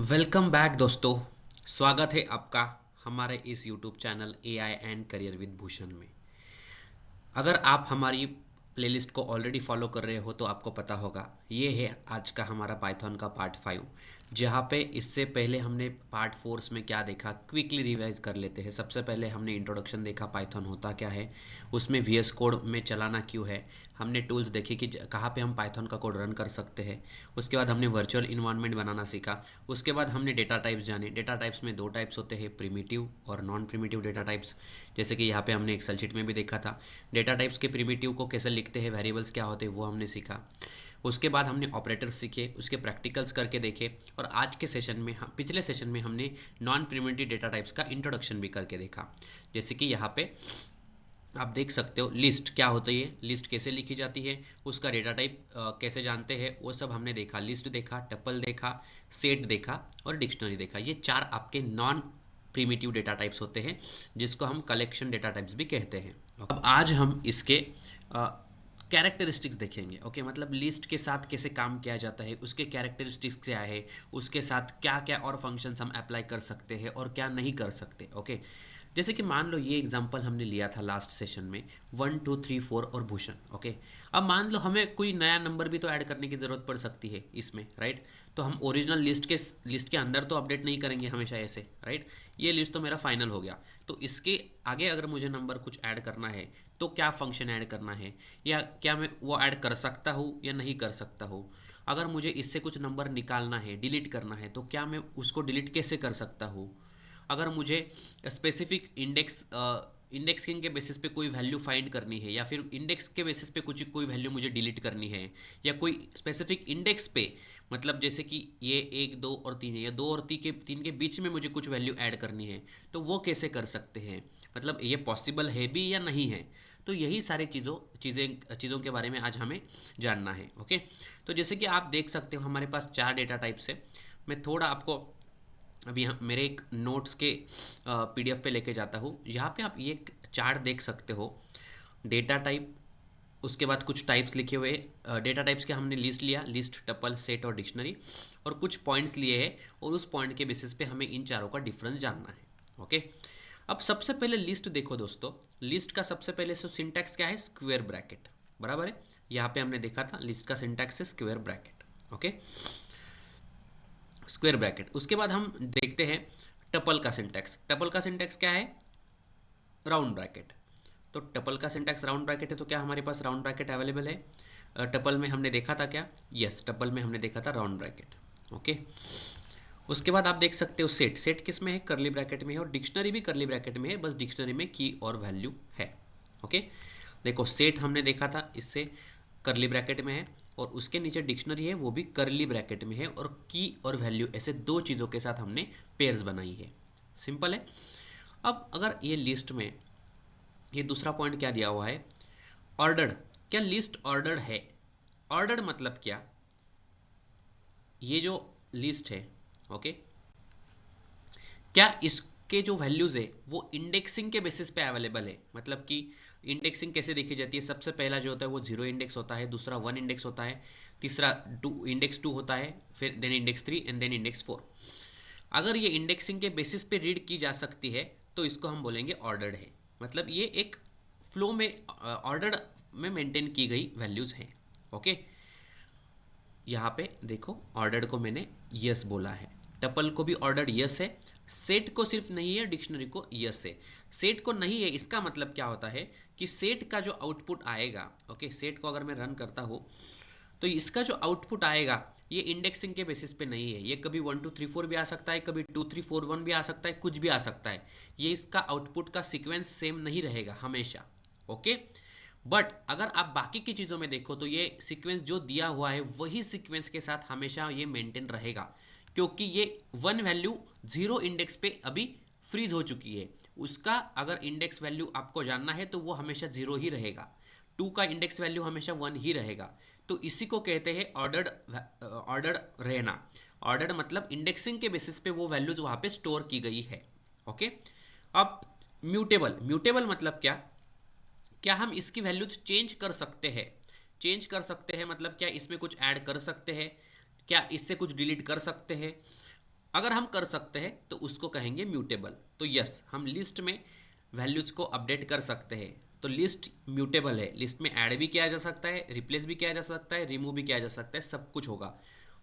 Welcome back दोस्तों। स्वागत है आपका हमारे इस YouTube channel AI and career with Bhushan में। अगर आप हमारी प्लेलिस्ट को ऑलरेडी फॉलो कर रहे हो तो आपको पता होगा ये है आज का हमारा पाइथन का पार्ट 5, जहाँ पे इससे पहले हमने पार्ट 4 में क्या देखा क्विकली रिवाइज कर लेते हैं। सबसे पहले हमने इंट्रोडक्शन देखा, पाइथन होता क्या है, उसमें वीएस कोड में चलाना क्यों है, हमने टूल्स देखे कि कहाँ पे हम पाइथन का कोड रन कर सकते हैं। उसके बाद हमने वर्चुअल इन्वायरमेंट बनाना सीखा। उसके बाद हमने डेटा टाइप्स जाने। डेटा टाइप्स में दो टाइप्स होते हैं, प्रिमिटिव और नॉन प्रिमिटिव डेटा टाइप्स, जैसे कि यहाँ पे हमने एक्सेल शीट में भी देखा था। डेटा टाइप्स के प्रिमिटिव को कैसे लिखते हैं, वेरिएबल्स क्या होते हैं, वो हमने सीखा। उसके बाद हमने ऑपरेटर्स सीखे, उसके प्रैक्टिकल्स करके देखे। और आज के सेशन में पिछले सेशन में हमने नॉन प्रिमिटिव डेटा टाइप्स का इंट्रोडक्शन भी करके देखा। जैसे कि यहाँ पे आप देख सकते हो लिस्ट क्या होती है, लिस्ट कैसे लिखी जाती है, उसका डेटा टाइप कैसे जानते हैं, वो सब हमने देखा। लिस्ट देखा, टपल देखा, सेट देखा और डिक्शनरी देखा। ये चार आपके नॉन प्रिमिटिव डेटा टाइप्स होते हैं, जिसको हम कलेक्शन डेटा टाइप्स भी कहते हैं। अब आज हम इसके कैरेक्टरिस्टिक्स देखेंगे। ओके, मतलब लिस्ट के साथ कैसे काम किया जाता है, उसके कैरेक्टरिस्टिक्स क्या है, उसके साथ क्या क्या और फंक्शंस हम अप्लाई कर सकते हैं और क्या नहीं कर सकते। ओके, जैसे कि मान लो ये एग्जांपल हमने लिया था लास्ट सेशन में 1 2 3 4 और भूषण। ओके, अब मान लो हमें कोई नया नंबर भी तो ऐड करने की ज़रूरत पड़ सकती है इसमें, राइट। तो हम ओरिजिनल लिस्ट के अंदर तो अपडेट नहीं करेंगे हमेशा ऐसे, राइट। ये लिस्ट तो मेरा फाइनल हो गया, तो इसके आगे अगर मुझे नंबर कुछ ऐड करना है तो क्या फंक्शन ऐड करना है, या क्या मैं वो ऐड कर सकता हूँ या नहीं कर सकता हूँ। अगर मुझे इससे कुछ नंबर निकालना है, डिलीट करना है, तो क्या मैं उसको डिलीट कैसे कर सकता हूँ। अगर मुझे स्पेसिफिक इंडेक्सिंग के बेसिस पे कोई वैल्यू फाइंड करनी है, या फिर इंडेक्स के बेसिस पे कुछ कोई वैल्यू मुझे डिलीट करनी है, या कोई स्पेसिफिक इंडेक्स पे, मतलब जैसे कि ये 1 2 और 3 है, या 2 और 3 के बीच में मुझे कुछ वैल्यू ऐड करनी है, तो वो कैसे कर सकते हैं, मतलब ये पॉसिबल है भी या नहीं है। तो यही सारी चीज़ों के बारे में आज हमें जानना है। ओके, तो जैसे कि आप देख सकते हो हमारे पास 4 डेटा टाइप्स है। मैं थोड़ा आपको अभी यहाँ मेरे एक नोट्स के पीडीएफ पे लेके जाता हूँ। यहाँ पे आप ये चार्ट देख सकते हो, डेटा टाइप, उसके बाद कुछ टाइप्स लिखे हुए। डेटा टाइप्स के हमने लिस्ट लिया, लिस्ट, टपल, सेट और डिक्शनरी, और कुछ पॉइंट्स लिए हैं, और उस पॉइंट के बेसिस पे हमें इन चारों का डिफरेंस जानना है। ओके, अब सबसे पहले लिस्ट देखो दोस्तों। लिस्ट का सबसे पहले सिंटैक्स क्या है, स्क्वायर ब्रैकेट, बराबर है। यहाँ पे हमने देखा था लिस्ट का सिंटैक्स है square bracket. Okay, square bracket. उसके बाद हम देखते हैं टपल का सिंटैक्स। टपल का सिंटैक्स क्या है, राउंड ब्रैकेट। तो टपल का सिंटैक्स राउंड ब्रैकेट है, तो क्या हमारे पास राउंड ब्रैकेट अवेलेबल है। टपल में हमने देखा था क्या, यस, टपल में हमने देखा था राउंड ब्रैकेट। ओके, उसके बाद आप देख सकते हो सेट। सेट किस में है, करली ब्रैकेट में है, और डिक्शनरी भी करली ब्रैकेट में है, बस डिक्शनरी में की और वैल्यू है। ओके, देखो सेट हमने देखा था, इससे करली ब्रैकेट में है, और उसके नीचे डिक्शनरी है, वो भी करली ब्रैकेट में है, और की और वैल्यू ऐसे दो चीज़ों के साथ हमने पेयर्स बनाई है। सिंपल है। अब अगर ये लिस्ट में ये दूसरा पॉइंट क्या दिया हुआ है, ऑर्डर्ड। क्या लिस्ट ऑर्डर्ड है, ऑर्डर्ड मतलब क्या, ये जो लिस्ट है, ओके, क्या इसके जो वैल्यूज़ है वो इंडेक्सिंग के बेसिस पे अवेलेबल है। मतलब कि इंडेक्सिंग कैसे देखी जाती है, सबसे पहला जो होता है वो 0 इंडेक्स होता है, दूसरा 1 इंडेक्स होता है, तीसरा इंडेक्स 2 होता है, फिर then index 3 and then index 4। अगर ये इंडेक्सिंग के बेसिस पे रीड की जा सकती है तो इसको हम बोलेंगे ऑर्डर्ड है। मतलब ये एक फ्लो में ऑर्डर्ड में मेंटेन की गई वैल्यूज़ हैं। ओके, यहाँ पे देखो ऑर्डर्ड को मैंने यस बोला है, टपल को भी ऑर्डर्ड यस है, सेट को सिर्फ नहीं है, डिक्शनरी को यस है। सेट को नहीं है, इसका मतलब क्या होता है कि सेट का जो आउटपुट आएगा, ओके, सेट को अगर मैं रन करता हूँ तो इसका जो आउटपुट आएगा ये इंडेक्सिंग के बेसिस पे नहीं है। ये कभी 1 2 3 4 भी आ सकता है, कभी 2 3 4 1 भी आ सकता है, कुछ भी आ सकता है। ये इसका आउटपुट का सीक्वेंस सेम नहीं रहेगा हमेशा। ओके, बट अगर आप बाकी की चीज़ों में देखो तो ये सीक्वेंस जो दिया हुआ है वही सीक्वेंस के साथ हमेशा ये मेंटेन रहेगा, क्योंकि ये 1 वैल्यू 0 इंडेक्स पे अभी फ्रीज हो चुकी है। उसका अगर इंडेक्स वैल्यू आपको जानना है तो वो हमेशा 0 ही रहेगा, 2 का इंडेक्स वैल्यू हमेशा 1 ही रहेगा। तो इसी को कहते हैं ऑर्डर्ड। ऑर्डर्ड रहना, ऑर्डर्ड मतलब इंडेक्सिंग के बेसिस पे वो वैल्यूज वहाँ पे स्टोर की गई है। ओके, अब म्यूटेबल। म्यूटेबल मतलब क्या, क्या हम इसकी वैल्यूज चेंज कर सकते हैं। चेंज कर सकते हैं मतलब क्या इसमें कुछ ऐड कर सकते हैं, क्या इससे कुछ डिलीट कर सकते हैं। अगर हम कर सकते हैं तो उसको कहेंगे म्यूटेबल। तो यस, हम लिस्ट में वैल्यूज़ को अपडेट कर सकते हैं। तो लिस्ट म्यूटेबल है, लिस्ट में ऐड भी किया जा सकता है, रिप्लेस भी किया जा सकता है, रिमूव भी किया जा सकता है, सब कुछ होगा।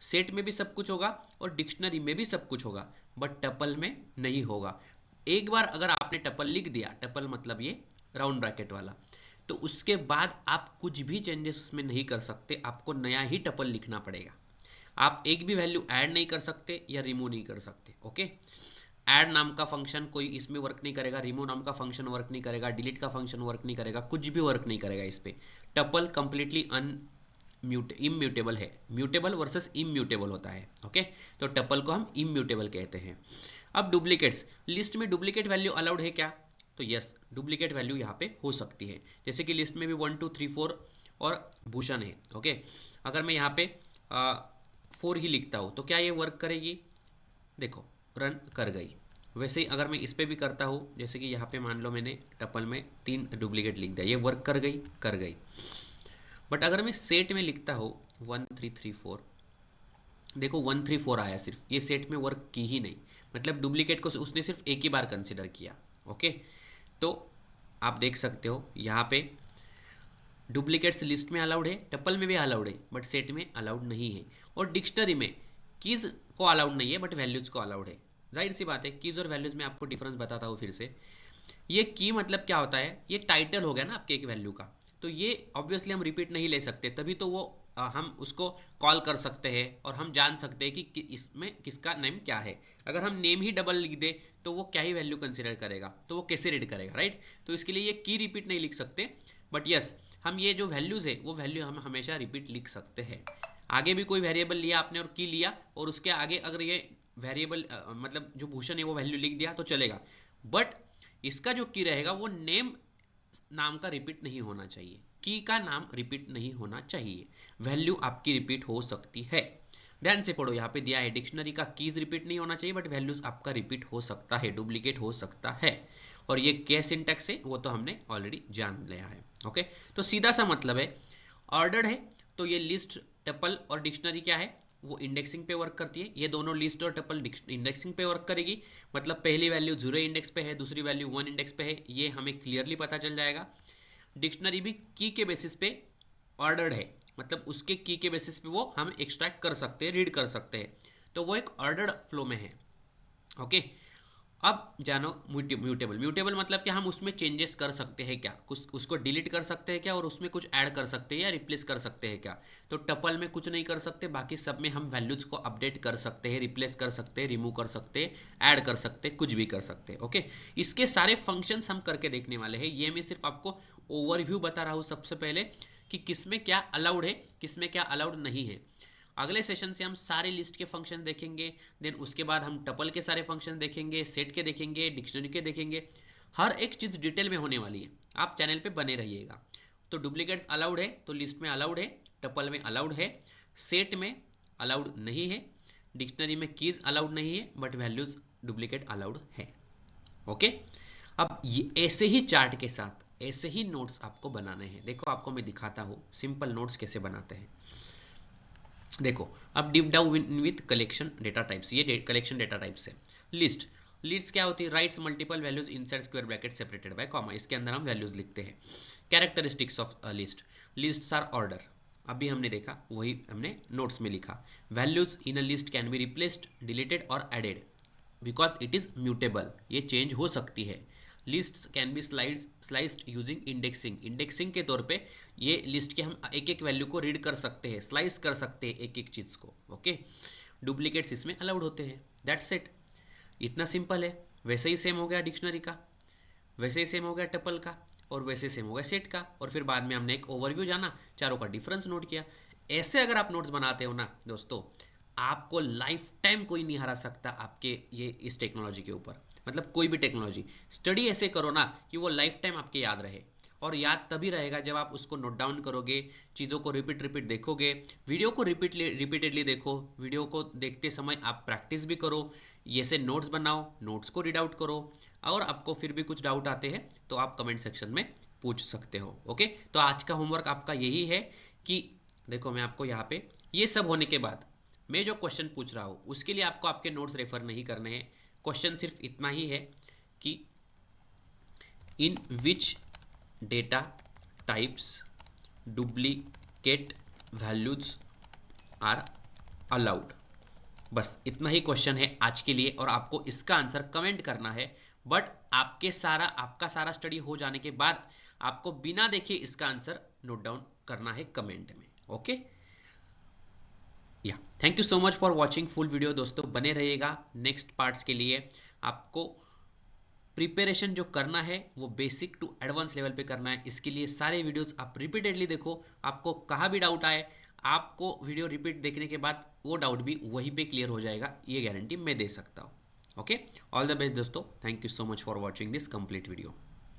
सेट में भी सब कुछ होगा और डिक्शनरी में भी सब कुछ होगा, बट टपल में नहीं होगा। एक बार अगर आपने टपल लिख दिया, टपल मतलब ये राउंड ब्रैकेट वाला, तो उसके बाद आप कुछ भी चेंजेस उसमें नहीं कर सकते, आपको नया ही टपल लिखना पड़ेगा। आप एक भी वैल्यू ऐड नहीं कर सकते या रिमूव नहीं कर सकते। ओके, ऐड नाम का फंक्शन कोई इसमें वर्क नहीं करेगा, रिमूव नाम का फंक्शन वर्क नहीं करेगा, डिलीट का फंक्शन वर्क नहीं करेगा, कुछ भी वर्क नहीं करेगा इस पे। टपल कंप्लीटली इम्यूटेबल है। म्यूटेबल वर्सेस इम्यूटेबल होता है। ओके, तो टपल को हम इम्यूटेबल कहते हैं। अब डुप्लीकेट्स, लिस्ट में डुप्लीकेट वैल्यू अलाउड है क्या? तो यस, डुप्लीकेट वैल्यू यहाँ पे हो सकती है। जैसे कि लिस्ट में भी 1 2 3 4 और भूषण है। ओके, अगर मैं यहाँ पे 4 ही लिखता हूँ तो क्या ये वर्क करेगी? देखो, रन कर गई। वैसे ही अगर मैं इस पर भी करता हूँ, जैसे कि यहाँ पे मान लो मैंने टपल में 3 डुप्लीकेट लिख दिया, ये वर्क कर गई, कर गई। बट अगर मैं सेट में लिखता हूँ 1 3 3 4, देखो 1 3 4 आया, सिर्फ ये सेट में वर्क की ही नहीं, मतलब डुप्लीकेट को उसने सिर्फ एक ही बार कंसिडर किया। ओके, तो आप देख सकते हो यहाँ पे डुप्लीकेट्स लिस्ट में अलाउड है, टपल में भी अलाउड है, बट सेट में अलाउड नहीं है। और डिक्शनरी में कीज़ को अलाउड नहीं है, बट वैल्यूज़ को अलाउड है। जाहिर सी बात है, कीज़ और वैल्यूज़ में आपको डिफरेंस बताता हूँ फिर से। ये की मतलब क्या होता है? ये टाइटल हो गया ना आपके एक वैल्यू का, तो ये ऑब्वियसली हम रिपीट नहीं ले सकते, तभी तो वो हम उसको कॉल कर सकते हैं और हम जान सकते हैं कि इसमें किसका नेम क्या है। अगर हम नेम ही डबल लिख दे तो वो क्या ही वैल्यू कंसिडर करेगा, तो वो कैसे रीड करेगा, राइट? तो इसके लिए ये की रिपीट नहीं लिख सकते, बट यस, हम ये जो वैल्यूज़ है वो वैल्यू हम हमेशा रिपीट लिख सकते हैं। आगे भी कोई वेरिएबल लिया आपने और की लिया, और उसके आगे अगर ये वेरिएबल मतलब जो भूषण है वो वैल्यू लिख दिया तो चलेगा, बट इसका जो की रहेगा वो नेम नाम का रिपीट नहीं होना चाहिए, की का नाम रिपीट नहीं होना चाहिए। वैल्यू आपकी रिपीट हो सकती है, ध्यान से पढ़ो, यहाँ पे दिया है डिक्शनरी का कीज रिपीट नहीं होना चाहिए, बट वैल्यूज आपका रिपीट हो सकता है, डुप्लीकेट हो सकता है। और ये क्या सिंटैक्स है वो तो हमने ऑलरेडी जान लिया है। ओके, तो सीधा सा मतलब है, ऑर्डर्ड है तो ये लिस्ट, टपल और डिक्शनरी क्या है, वो इंडेक्सिंग पे वर्क करती है। ये दोनों लिस्ट और टपल इंडेक्सिंग पे वर्क करेगी, मतलब पहली वैल्यू 0 इंडेक्स पे है, दूसरी वैल्यू 1 इंडेक्स पे है, ये हमें क्लियरली पता चल जाएगा। डिक्शनरी भी की के बेसिस पे ऑर्डर्ड है, मतलब उसके की के बेसिस पे वो हम एक्सट्रैक्ट कर सकते हैं, रीड कर सकते हैं, तो वो एक ऑर्डर्ड फ्लो में है। ओके, अब जानो म्यूटेबल। म्यूटेबल मतलब कि हम उसमें चेंजेस कर सकते हैं क्या, कुछ उसको डिलीट कर सकते हैं क्या, और उसमें कुछ ऐड कर सकते हैं या रिप्लेस कर सकते हैं क्या? तो टपल में कुछ नहीं कर सकते, बाकी सब में हम वैल्यूज को अपडेट कर सकते हैं, रिप्लेस कर सकते हैं, रिमूव कर सकते हैं, ऐड कर सकते हैं, कुछ भी कर सकते हैं। ओके, इसके सारे फंक्शंस हम करके देखने वाले हैं। ये मैं सिर्फ आपको ओवरव्यू बता रहा हूँ सबसे पहले कि किसमें क्या अलाउड है, किसमें क्या अलाउड नहीं है। अगले सेशन से हम सारे लिस्ट के फंक्शन देखेंगे, देन उसके बाद हम टपल के सारे फंक्शन देखेंगे, सेट के देखेंगे, डिक्शनरी के देखेंगे, हर एक चीज़ डिटेल में होने वाली है। आप चैनल पे बने रहिएगा। तो डुप्लीकेट्स अलाउड है तो लिस्ट में अलाउड है, टपल में अलाउड है, सेट में अलाउड नहीं है, डिक्शनरी में कीज अलाउड नहीं है, बट वैल्यूज डुप्लीकेट अलाउड है। ओके, अब ये ऐसे ही चार्ट के साथ ऐसे ही नोट्स आपको बनाने हैं। देखो, आपको मैं दिखाता हूँ सिंपल नोट्स कैसे बनाते हैं। देखो, अब deep down with collection data types, ये कलेक्शन डेटा टाइप्स है। लिस्ट, लिस्ट क्या होती है? Writes multiple values inside square bracket separated by comma, इसके अंदर हम वैल्यूज लिखते हैं। Characteristics of a list, lists are order, अभी हमने देखा वही हमने नोट्स में लिखा। Values in a list can be replaced, deleted और added because it is mutable, ये चेंज हो सकती है। Lists can be sliced using indexing, indexing के तौर पे ये लिस्ट के हम एक एक वैल्यू को रीड कर सकते हैं, स्लाइस कर सकते हैं एक एक चीज़ को। ओके, डुप्लीकेट्स इसमें अलाउड होते हैं, दैट्स इट, इतना सिंपल है। वैसे ही सेम हो गया डिक्शनरी का, वैसे ही सेम हो गया टपल का, और वैसे सेम हो गया सेट का, और फिर बाद में हमने एक ओवरव्यू जाना, चारों का डिफरेंस नोट किया। ऐसे अगर आप नोट्स बनाते हो ना दोस्तों, आपको लाइफ टाइम कोई नहीं हरा सकता आपके ये इस टेक्नोलॉजी के ऊपर। मतलब कोई भी टेक्नोलॉजी स्टडी ऐसे करो ना कि वो लाइफ टाइम आपके याद रहे, और याद तभी रहेगा जब आप उसको नोट डाउन करोगे, चीज़ों को रिपीट देखोगे, वीडियो को रिपीटेडली देखो, वीडियो को देखते समय आप प्रैक्टिस भी करो, ये से नोट्स बनाओ, नोट्स को रीड आउट करो, और आपको फिर भी कुछ डाउट आते हैं तो आप कमेंट सेक्शन में पूछ सकते हो। ओके, तो आज का होमवर्क आपका यही है कि देखो, मैं आपको यहाँ पे ये सब होने के बाद मैं जो क्वेश्चन पूछ रहा हूँ उसके लिए आपको आपके नोट्स रेफर नहीं करने हैं। क्वेश्चन सिर्फ इतना ही है कि in which data types duplicate values are allowed. बस इतना ही क्वेश्चन है आज के लिए और आपको इसका आंसर कमेंट करना है। बट आपका सारा स्टडी हो जाने के बाद आपको बिना देखे इसका आंसर नोट डाउन करना है कमेंट में। ओके, या thank you so much for watching full video. दोस्तों बने रहिएगा नेक्स्ट पार्ट्स के लिए। आपको प्रिपरेशन जो करना है वो बेसिक टू एडवांस लेवल पे करना है। इसके लिए सारे वीडियोस आप रिपीटेडली देखो। आपको कहाँ भी डाउट आए, आपको वीडियो रिपीट देखने के बाद वो डाउट भी वहीं पे क्लियर हो जाएगा, ये गारंटी मैं दे सकता हूँ। ओके, ऑल द बेस्ट दोस्तों। Thank you so much for watching this complete video.